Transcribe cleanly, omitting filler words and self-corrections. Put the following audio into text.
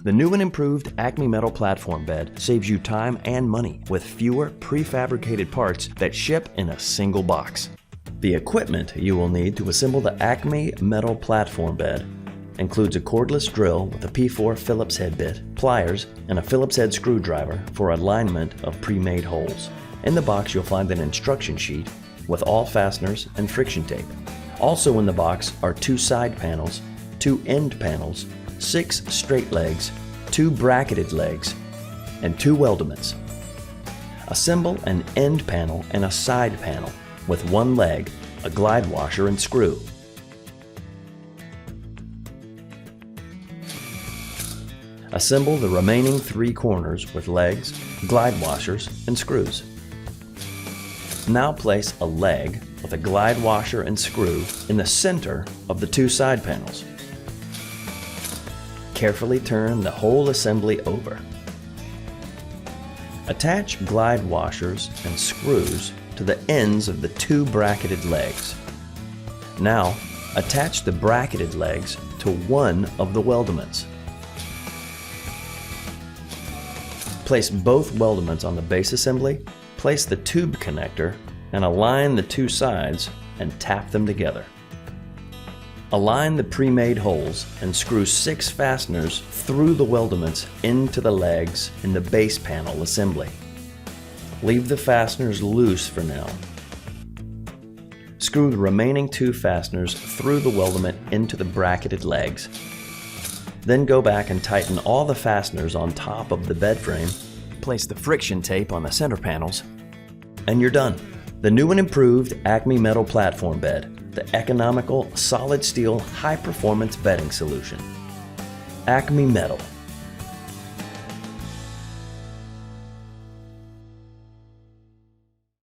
The new and improved Acme metal platform bed saves you time and money with fewer prefabricated parts that ship in a single box. The equipment you will need to assemble the Acme metal platform bed includes a cordless drill with a P4 Phillips head bit, pliers, and a Phillips head screwdriver for alignment of pre-made holes. In the box you'll find an instruction sheet with all fasteners and friction tape. Also in the box are 2 side panels, 2 end panels, 6 straight legs, 2 bracketed legs, and 2 weldments. Assemble an end panel and a side panel with 1 leg, a glide washer, and screw. Assemble the remaining 3 corners with legs, glide washers, and screws. Now place a leg with a glide washer and screw in the center of the 2 side panels. Carefully turn the whole assembly over. Attach glide washers and screws to the ends of the 2 bracketed legs. Now, attach the bracketed legs to one of the weldments. Place both weldments on the base assembly, place the tube connector, and align the 2 sides and tap them together. Align the pre-made holes and screw 6 fasteners through the weldments into the legs in the base panel assembly. Leave the fasteners loose for now. Screw the remaining 2 fasteners through the weldment into the bracketed legs. Then go back and tighten all the fasteners on top of the bed frame. Place the friction tape on the center panels, and you're done. The new and improved Acme metal platform bed, the economical, solid steel, high-performance bedding solution. Acme Metal.